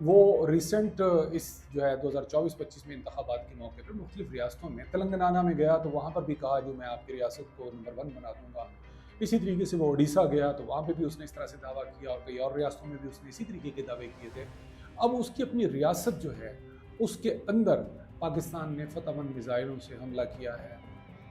وہ ریسنٹ اس جو ہے 2024-25 میں انتخابات کے موقع پر مختلف ریاستوں میں تلنگانہ میں گیا تو وہاں پر بھی کہا جو میں آپ کی ریاست کو نمبر 1 بنا دوں گا. اسی طریقے سے وہ اڑیسہ گیا تو وہاں پہ بھی اس نے اس طرح سے دعویٰ کیا اور کئی اور ریاستوں میں بھی اس نے اسی طریقے کے دعوے کیے تھے. اب اس کی اپنی ریاست جو ہے اس کے اندر پاکستان نے فتح مند میزائلوں سے حملہ کیا ہے.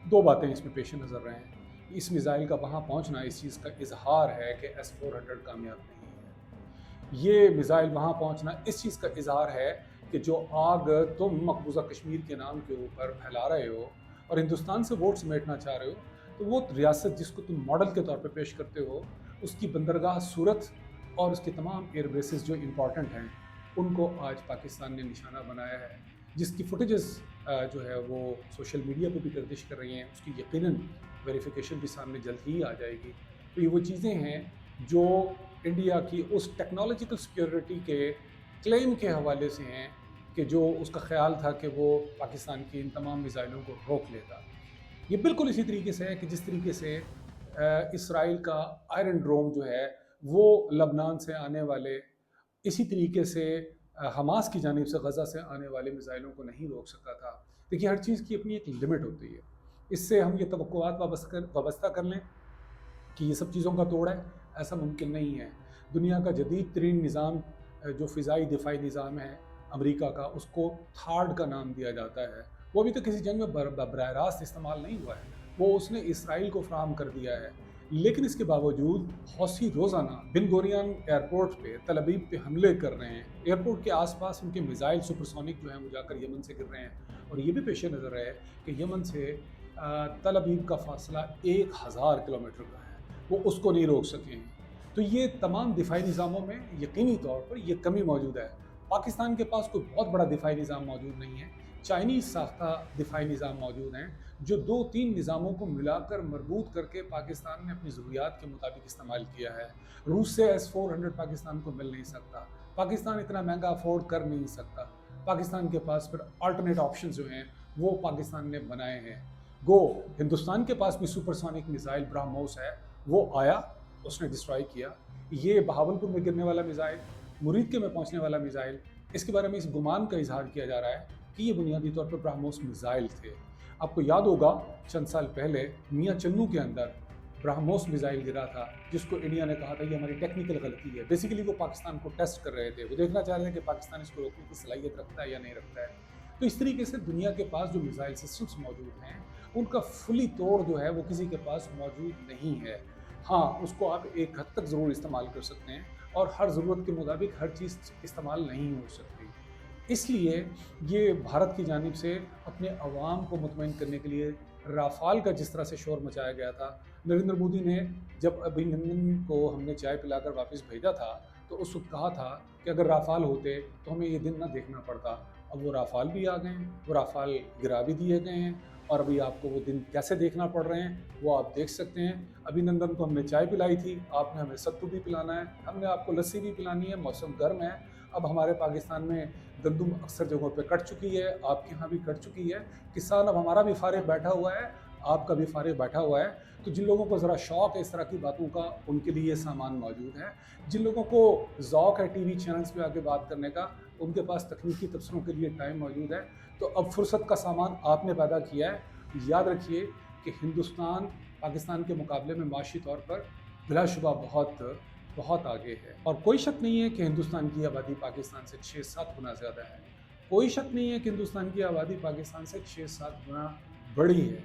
دو باتیں اس میں پیش نظر رہے ہیں. اس میزائل کا وہاں پہنچنا اس چیز کا اظہار ہے کہ S-400 کامیاب نہیں ہے. یہ میزائل وہاں پہنچنا اس چیز کا اظہار ہے کہ جو آگ تم مقبوضہ کشمیر کے نام کے اوپر پھیلا رہے ہو اور ہندوستان سے ووٹ سمیٹنا چاہ رہے ہو تو وہ ریاست جس کو تم ماڈل کے طور پہ پیش کرتے ہو اس کی بندرگاہ صورت اور اس کے تمام ایئر بیسز جو امپورٹنٹ ہیں ان کو آج پاکستان نے نشانہ بنایا ہے، جس کی فوٹیجز جو ہے وہ سوشل میڈیا پہ بھی گردش کر رہی ہیں. اس کی یقیناً ویریفیکیشن بھی سامنے جلد ہی آ جائے گی. تو یہ وہ چیزیں ہیں جو انڈیا کی اس ٹیکنالوجیکل سیکیورٹی کے کلیم کے حوالے سے ہیں کہ جو اس کا خیال تھا کہ وہ پاکستان کی ان تمام میزائلوں کو روک لے گا. یہ بالکل اسی طریقے سے ہے کہ جس طریقے سے اسرائیل کا آئرن ڈروم جو ہے وہ لبنان سے آنے والے اسی طریقے سے حماس کی جانب سے غزہ سے آنے والے میزائلوں کو نہیں روک سکا تھا. دیکھیے ہر چیز کی اپنی ایک لمٹ ہوتی ہے. اس سے ہم یہ توقعات وابستہ کر لیں کہ یہ سب چیزوں کا توڑ ہے، ایسا ممکن نہیں ہے. دنیا کا جدید ترین نظام جو فضائی دفاعی نظام ہے امریکہ کا، اس کو تھاڈ کا نام دیا جاتا ہے. وہ ابھی تک کسی جنگ میں براہ راست استعمال نہیں ہوا ہے، وہ اس نے اسرائیل کو فراہم کر دیا ہے. لیکن اس کے باوجود حوثی روزانہ بن گوریان ایئرپورٹ پہ تل ابیب پہ حملے کر رہے ہیں. ایئرپورٹ کے آس پاس ان کے میزائل سپرسونک جو ہیں وہ جا کر یمن سے گر رہے ہیں. اور یہ بھی پیش نظر ہے کہ یمن سے تل ابیب کا فاصلہ 1000 کلومیٹر کا ہے، وہ اس کو نہیں روک سکے ہیں. تو یہ تمام دفاعی نظاموں میں یقینی طور پر یہ کمی موجود ہے. پاکستان کے پاس کوئی بہت بڑا دفاعی نظام موجود نہیں ہے. چائنیز ساختہ دفاعی نظام موجود ہیں جو 2-3 نظاموں کو ملا کر مربوط کر کے پاکستان نے اپنی ضروریات کے مطابق استعمال کیا ہے. روس سے S-400 پاکستان کو مل نہیں سکتا، پاکستان اتنا مہنگا افورڈ کر نہیں سکتا. پاکستان کے پاس پھر آلٹرنیٹ آپشنز جو ہیں وہ پاکستان نے بنائے ہیں. گو ہندوستان کے پاس بھی سپرسونک میزائل برہموس ہے، وہ آیا، اس نے ڈسٹرائی کیا. یہ بہاولپور میں گرنے والا میزائل، مرید میں پہنچنے والا میزائل، اس کے بارے میں اس گمان کا اظہار کیا جا رہا ہے کہ یہ بنیادی طور پر برہموس میزائل تھے. آپ کو یاد ہوگا چند سال پہلے میاں چنو کے اندر برہموس میزائل گرا تھا جس کو انڈیا نے کہا تھا یہ ہماری ٹیکنیکل غلطی ہے. بیسیکلی وہ پاکستان کو ٹیسٹ کر رہے تھے، وہ دیکھنا چاہ رہے تھے کہ پاکستان اس کو روکنے کی صلاحیت رکھتا ہے یا نہیں رکھتا ہے. تو اس طریقے سے دنیا کے پاس جو میزائل سسٹمز موجود ہیں ان کا فلی توڑ جو ہے وہ کسی کے پاس موجود نہیں ہے. ہاں اس کو آپ ایک حد تک ضرور استعمال کر سکتے ہیں اور ہر ضرورت کے مطابق ہر چیز استعمال نہیں ہو سکتی. اس لیے یہ بھارت کی جانب سے اپنے عوام کو مطمئن کرنے کے لیے رافال کا جس طرح سے شور مچایا گیا تھا، نریندر مودی نے جب ابھینندن کو ہم نے چائے پلا کر واپس بھیجا تھا تو اس وقت کہا تھا کہ اگر رافال ہوتے تو ہمیں یہ دن نہ دیکھنا پڑتا. اب وہ رافال بھی آ گئے ہیں، وہ رافال گرا بھی دیے گئے ہیں اور ابھی آپ کو وہ دن کیسے دیکھنا پڑ رہے ہیں وہ آپ دیکھ سکتے ہیں. ابھینندن کو ہم نے چائے پلائی تھی، آپ نے ہمیں ستو بھی پلانا ہے، ہم نے آپ کو لسی بھی پلانی ہے. موسم گرم ہے، اب ہمارے پاکستان میں گندم اکثر جگہوں پہ کٹ چکی ہے، آپ کے ہاں بھی کٹ چکی ہے. کسان اب ہمارا بھی فارغ بیٹھا ہوا ہے، آپ کا بھی فارغ بیٹھا ہوا ہے. تو جن لوگوں کو ذرا شوق ہے اس طرح کی باتوں کا ان کے لیے یہ سامان موجود ہے. جن لوگوں کو ذوق ہے ٹی وی چینلز پہ آ کے بات کرنے کا ان کے پاس تکنیکی تبصروں کے لیے ٹائم موجود ہے. تو اب فرصت کا سامان آپ نے پیدا کیا ہے. یاد رکھیے کہ ہندوستان پاکستان کے مقابلے میں معاشی طور پر بلا شبہ بہت آگے ہے. اور کوئی شک نہیں ہے کہ ہندوستان کی آبادی پاکستان سے 6-7 گنا زیادہ ہے. کوئی شک نہیں ہے کہ ہندوستان کی آبادی پاکستان سے 6-7 گنا بڑی ہے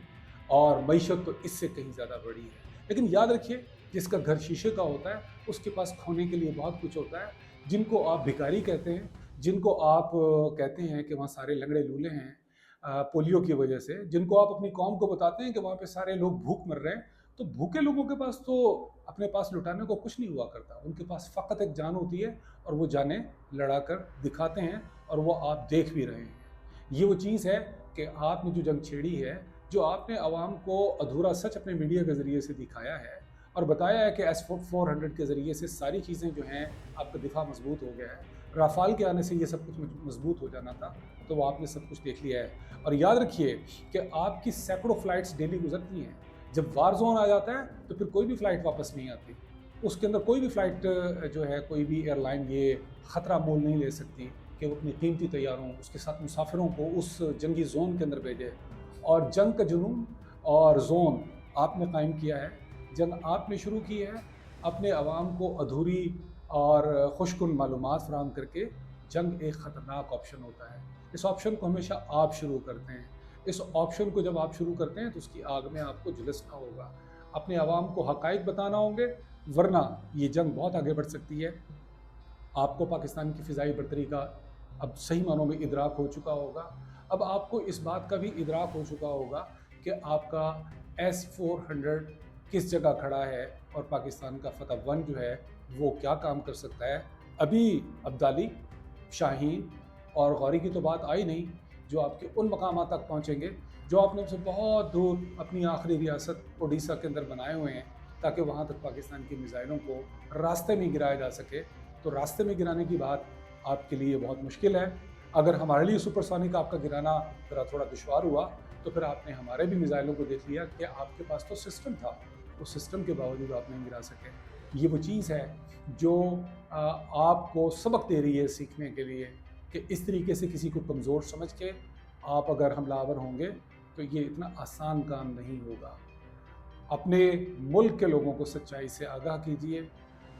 اور معیشت تو اس سے کہیں زیادہ بڑی ہے. لیکن یاد رکھیے جس کا گھر شیشے کا ہوتا ہے اس کے پاس کھونے کے لیے بہت کچھ ہوتا ہے. جن کو آپ بھکاری کہتے ہیں، جن کو آپ کہتے ہیں کہ وہاں سارے لنگڑے لولے ہیں پولیو کی وجہ سے، جن کو آپ اپنی قوم کو بتاتے ہیں کہ وہاں پہ سارے لوگ بھوک مر رہے ہیں، تو بھوکے لوگوں کے پاس تو اپنے پاس لٹانے کو کچھ نہیں ہوا کرتا. ان کے پاس فقط ایک جان ہوتی ہے اور وہ جانیں لڑا کر دکھاتے ہیں اور وہ آپ دیکھ بھی رہے ہیں. یہ وہ چیز ہے کہ آپ نے جو جنگ چھیڑی ہے، جو آپ نے عوام کو ادھورا سچ اپنے میڈیا کے ذریعے سے دکھایا ہے اور بتایا ہے کہ S-400 کے ذریعے سے ساری چیزیں جو ہیں آپ کا دفاع مضبوط ہو گیا ہے. رافال کے آنے سے یہ سب کچھ مضبوط ہو جانا تھا، تو وہ آپ نے سب کچھ دیکھ لیا ہے. اور یاد رکھیے کہ آپ کی سینکڑوں فلائٹس ڈیلی گزرتی ہیں. جب وار زون آ جاتا ہے تو پھر کوئی بھی فلائٹ واپس نہیں آتی. اس کے اندر کوئی بھی فلائٹ جو ہے، کوئی بھی ایئر لائن یہ خطرہ مول نہیں لے سکتی کہ وہ اپنی قیمتی طیاروں اس کے ساتھ مسافروں کو اس جنگی زون کے اندر بھیجے۔ اور جنگ کا جنون اور زون آپ نے قائم کیا ہے، جنگ آپ نے شروع کی ہے، اپنے عوام کو ادھوری اور خوشکن معلومات فراہم کر کے۔ جنگ ایک خطرناک آپشن ہوتا ہے، اس آپشن کو ہمیشہ آپ شروع کرتے ہیں۔ اس آپشن کو جب آپ شروع کرتے ہیں تو اس کی آگ میں آپ کو جھلسنا ہوگا، اپنے عوام کو حقائق بتانا ہوں گے، ورنہ یہ جنگ بہت آگے بڑھ سکتی ہے۔ آپ کو پاکستان کی فضائی برتری کا اب صحیح معنوں میں ادراک ہو چکا ہوگا۔ اب آپ کو اس بات کا بھی ادراک ہو چکا ہوگا کہ آپ کا S-400 کس جگہ کھڑا ہے اور پاکستان کا فتح 1 جو ہے وہ کیا کام کر سکتا ہے۔ ابھی عبدالی، شاہین اور غوری کی تو بات آئی نہیں، جو آپ کے ان مقامات تک پہنچیں گے جو آپ نے ان سے بہت دور اپنی آخری ریاست اڈیشہ کے اندر بنائے ہوئے ہیں، تاکہ وہاں تک پاکستان کی میزائلوں کو راستے میں گرایا جا سکے۔ تو راستے میں گرانے کی بات آپ کے لیے بہت مشکل ہے۔ اگر ہمارے لیے سپر سونک آپ کا گرانا ذرا تھوڑا دشوار ہوا تو پھر آپ نے ہمارے بھی میزائلوں کو دیکھ لیا کہ آپ کے پاس تو سسٹم تھا، اس سسٹم کے باوجود آپ نہیں گرا سکے۔ یہ وہ چیز ہے جو آپ کو سبق دے رہی ہے سیکھنے کے لیے کہ اس طریقے سے کسی کو کمزور سمجھ کے آپ اگر حملہ آور ہوں گے تو یہ اتنا آسان کام نہیں ہوگا۔ اپنے ملک کے لوگوں کو سچائی سے آگاہ کیجیے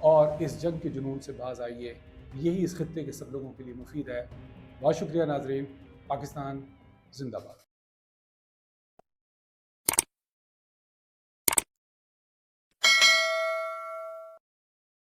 اور اس جنگ کے جنون سے باز آئیے، یہی اس خطے کے سب لوگوں کے لیے مفید ہے۔ بہت شکریہ ناظرین، پاکستان زندہ باد۔